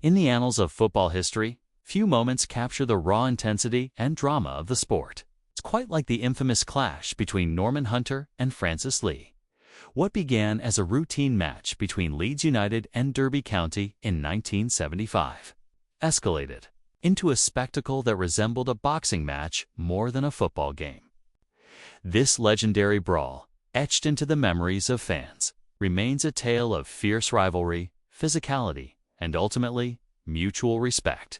In the annals of football history, few moments capture the raw intensity and drama of the sport. It's quite like the infamous clash between Norman Hunter and Francis Lee. What began as a routine match between Leeds United and Derby County in 1975 escalated into a spectacle that resembled a boxing match more than a football game. This legendary brawl, etched into the memories of fans, remains a tale of fierce rivalry, physicality, and ultimately, mutual respect.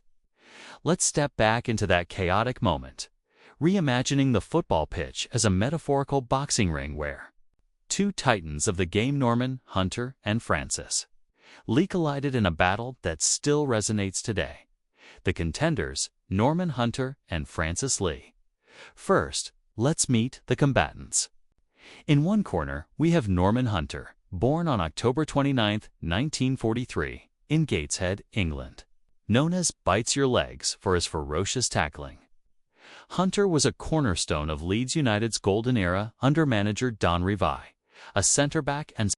Let's step back into that chaotic moment, reimagining the football pitch as a metaphorical boxing ring where two titans of the game, Norman Hunter and Francis Lee, collided in a battle that still resonates today. The contenders, Norman Hunter and Francis Lee. First, let's meet the combatants. In one corner, we have Norman Hunter, born on October 29, 1943, in Gateshead, England. Known as Bites Your Legs for his ferocious tackling, Hunter was a cornerstone of Leeds United's golden era under manager Don Revie. A centre-back and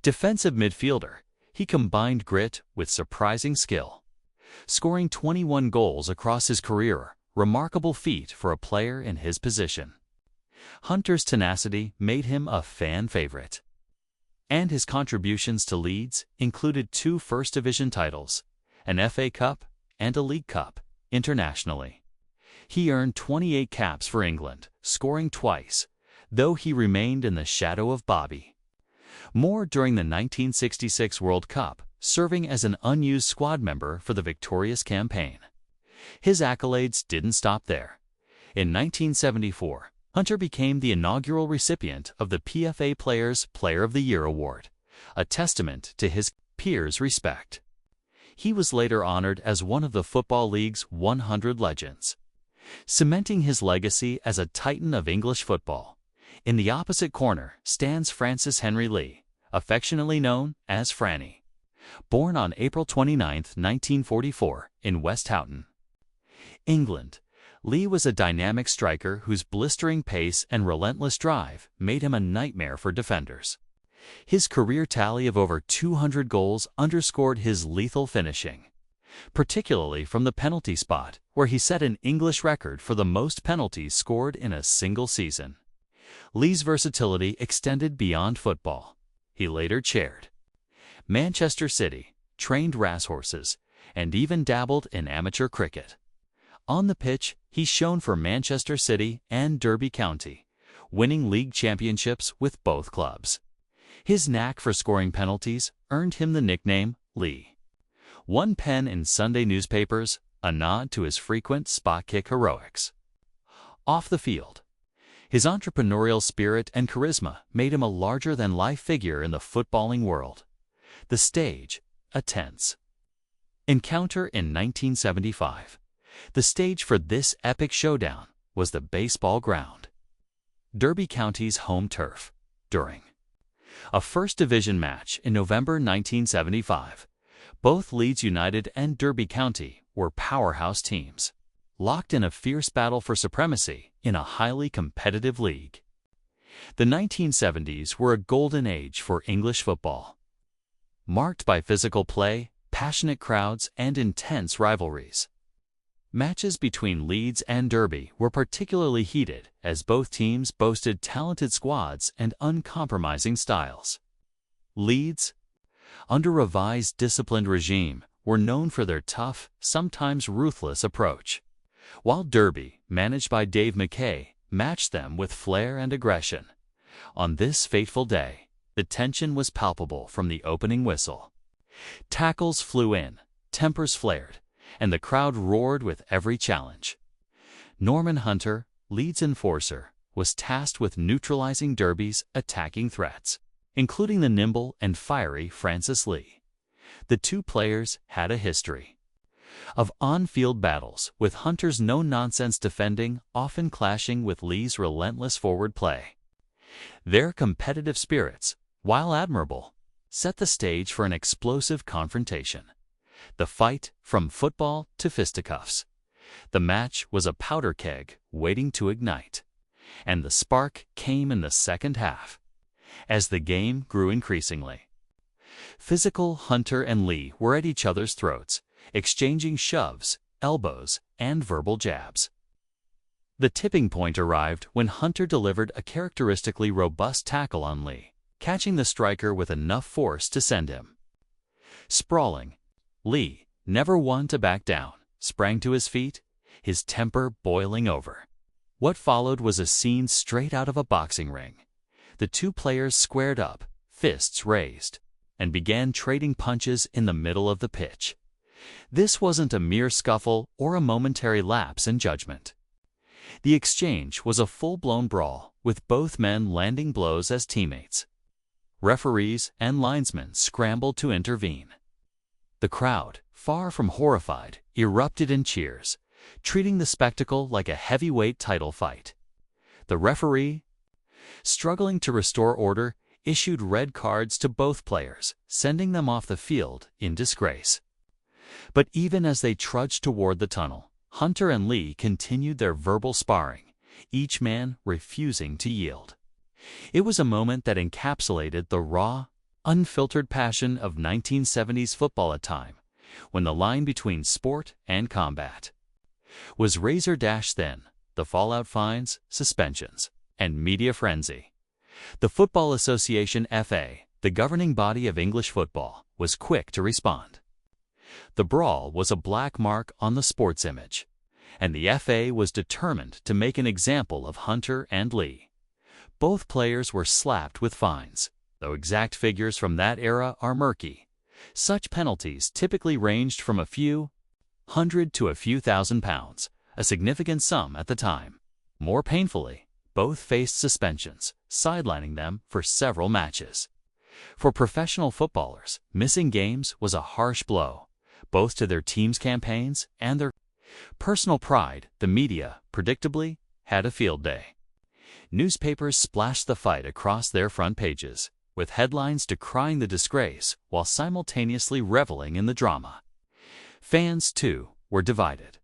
defensive midfielder, he combined grit with surprising skill, scoring 21 goals across his career, remarkable feat for a player in his position. Hunter's tenacity made him a fan favorite, and his contributions to Leeds included 2 First Division titles, an FA Cup, and a League Cup internationally. He earned 28 caps for England, scoring twice, though he remained in the shadow of Bobby Moore during the 1966 World Cup, serving as an unused squad member for the victorious campaign. His accolades didn't stop there. In 1974, Hunter became the inaugural recipient of the PFA Players' Player of the Year award, a testament to his peers' respect. He was later honored as one of the Football League's 100 legends, cementing his legacy as a titan of English football. In the opposite corner stands Francis Henry Lee, affectionately known as Franny. Born on April 29, 1944, in West Houghton, England, Lee was a dynamic striker whose blistering pace and relentless drive made him a nightmare for defenders. His career tally of over 200 goals underscored his lethal finishing, particularly from the penalty spot, where he set an English record for the most penalties scored in a single season. Lee's versatility extended beyond football. He later chaired Manchester City, trained racehorses, and even dabbled in amateur cricket. On the pitch, he shone for Manchester City and Derby County, winning league championships with both clubs. His knack for scoring penalties earned him the nickname Lee. One pen in Sunday newspapers, a nod to his frequent spot kick heroics. Off the field, his entrepreneurial spirit and charisma made him a larger-than-life figure in the footballing world. The stage, a tense encounter in 1975. The stage for this epic showdown was the baseball ground, Derby County's home turf. During a First Division match in November 1975, both Leeds United and Derby County were powerhouse teams, locked in a fierce battle for supremacy in a highly competitive league. The 1970s were a golden age for English football, marked by physical play, passionate crowds, and intense rivalries. Matches between Leeds and Derby were particularly heated as both teams boasted talented squads and uncompromising styles. Leeds, under Revie's disciplined regime, were known for their tough, sometimes ruthless approach, while Derby, managed by Dave McKay, matched them with flair and aggression. On this fateful day, the tension was palpable from the opening whistle. Tackles flew in, tempers flared, and the crowd roared with every challenge. Norman Hunter, Leeds enforcer, was tasked with neutralizing Derby's attacking threats, including the nimble and fiery Francis Lee. The two players had a history of on-field battles, with Hunter's no-nonsense defending often clashing with Lee's relentless forward play. Their competitive spirits, while admirable, set the stage for an explosive confrontation. The fight from football to fisticuffs. The match was a powder keg waiting to ignite, and the spark came in the second half. As the game grew increasingly physical, Hunter and Lee were at each other's throats, exchanging shoves, elbows, and verbal jabs. The tipping point arrived when Hunter delivered a characteristically robust tackle on Lee, catching the striker with enough force to send him sprawling. Lee, never one to back down, sprang to his feet, his temper boiling over. What followed was a scene straight out of a boxing ring. The two players squared up, fists raised, and began trading punches in the middle of the pitch. This wasn't a mere scuffle or a momentary lapse in judgment. The exchange was a full-blown brawl, with both men landing blows as teammates. Referees and linesmen scrambled to intervene. The crowd, far from horrified, erupted in cheers, treating the spectacle like a heavyweight title fight. The referee, struggling to restore order, issued red cards to both players, sending them off the field in disgrace. But even as they trudged toward the tunnel, Hunter and Lee continued their verbal sparring, each man refusing to yield. It was a moment that encapsulated the raw, unfiltered passion of 1970s football, a time when the line between sport and combat was razor-thin. The fallout, fines, suspensions, and media frenzy. The Football Association (FA), the governing body of English football, was quick to respond. The brawl was a black mark on the sport's image, and the FA was determined to make an example of Hunter and Lee. Both players were slapped with fines, though exact figures from that era are murky. Such penalties typically ranged from a few hundred to a few £1,000, a significant sum at the time. More painfully, both faced suspensions, sidelining them for several matches. For professional footballers, missing games was a harsh blow, both to their team's campaigns and their personal pride. The media, predictably, had a field day. Newspapers splashed the fight across their front pages, with headlines decrying the disgrace while simultaneously reveling in the drama. Fans, too, were divided.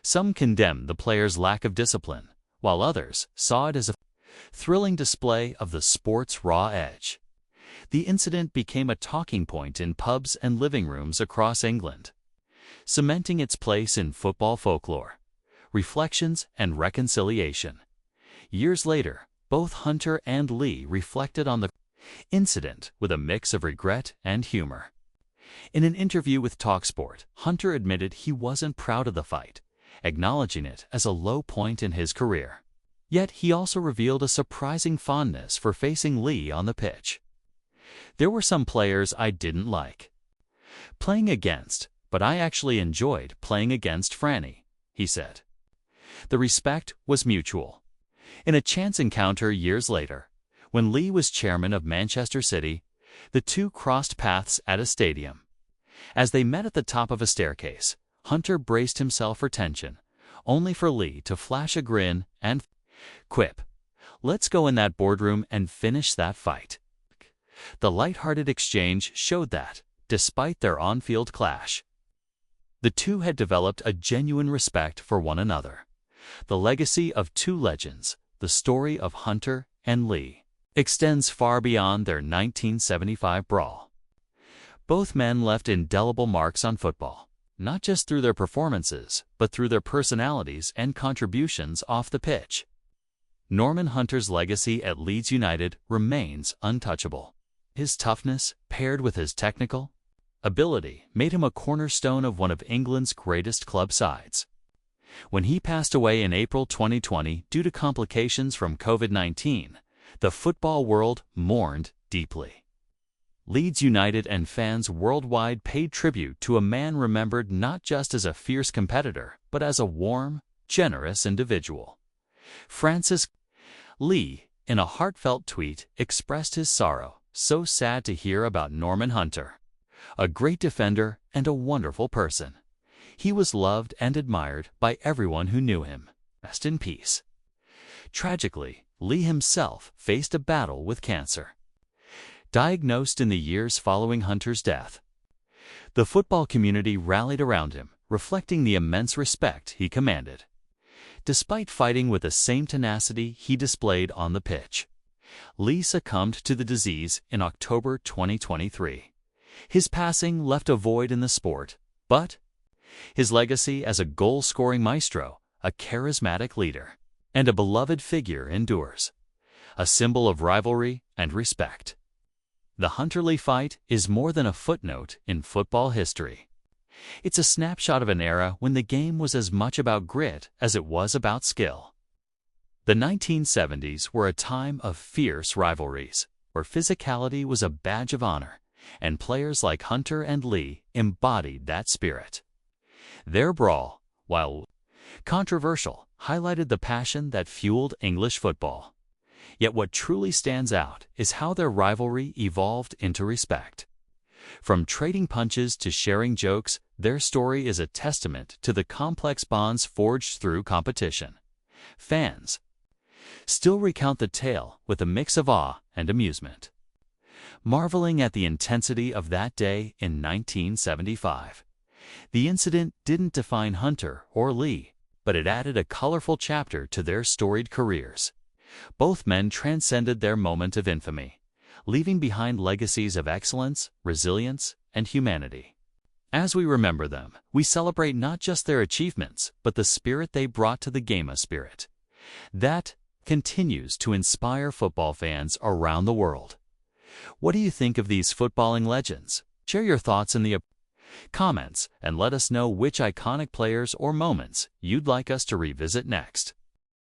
Some condemned the players' lack of discipline, while others saw it as a thrilling display of the sport's raw edge. The incident became a talking point in pubs and living rooms across England, cementing its place in football folklore, reflections, and reconciliation. Years later, both Hunter and Lee reflected on the incident with a mix of regret and humor. In an interview with TalkSport, Hunter admitted he wasn't proud of the fight, acknowledging it as a low point in his career. Yet he also revealed a surprising fondness for facing Lee on the pitch. "There were some players I didn't like playing against, but I actually enjoyed playing against Franny," he said. The respect was mutual. In a chance encounter years later, when Lee was chairman of Manchester City, the two crossed paths at a stadium. As they met at the top of a staircase, Hunter braced himself for tension, only for Lee to flash a grin and quip, "Let's go in that boardroom and finish that fight." The light-hearted exchange showed that, despite their on-field clash, the two had developed a genuine respect for one another. The legacy of two legends, the story of Hunter and Lee, extends far beyond their 1975 brawl. Both men left indelible marks on football, not just through their performances, but through their personalities and contributions off the pitch. Norman Hunter's legacy at Leeds United remains untouchable. His toughness, paired with his technical ability, made him a cornerstone of one of England's greatest club sides. When he passed away in April 2020 due to complications from COVID-19, the football world mourned deeply. Leeds United and fans worldwide paid tribute to a man remembered not just as a fierce competitor, but as a warm, generous individual. Francis Lee, in a heartfelt tweet, expressed his sorrow, "So sad to hear about Norman Hunter. A great defender and a wonderful person. He was loved and admired by everyone who knew him. Rest in peace." Tragically, Lee himself faced a battle with cancer, diagnosed in the years following Hunter's death. The football community rallied around him, reflecting the immense respect he commanded. Despite fighting with the same tenacity he displayed on the pitch, Lee succumbed to the disease in October 2023. His passing left a void in the sport, but His legacy as a goal-scoring maestro, a charismatic leader, and a beloved figure endures, a symbol of rivalry and respect. The Hunter-Lee fight is more than a footnote in football history. It's a snapshot of an era when the game was as much about grit as it was about skill. The 1970s were a time of fierce rivalries, where physicality was a badge of honor, and players like Hunter and Lee embodied that spirit. Their brawl, while controversial, highlighted the passion that fueled English football. Yet what truly stands out is how their rivalry evolved into respect. From trading punches to sharing jokes, their story is a testament to the complex bonds forged through competition. Fans still recount the tale with a mix of awe and amusement, marveling at the intensity of that day in 1975. The incident didn't define Hunter or Lee, but it added a colorful chapter to their storied careers. Both men transcended their moment of infamy, leaving behind legacies of excellence, resilience, and humanity. As we remember them, we celebrate not just their achievements, but the spirit they brought to the game, a spirit that continues to inspire football fans around the world. What do you think of these footballing legends? Share your thoughts in the comments and let us know which iconic players or moments you'd like us to revisit next.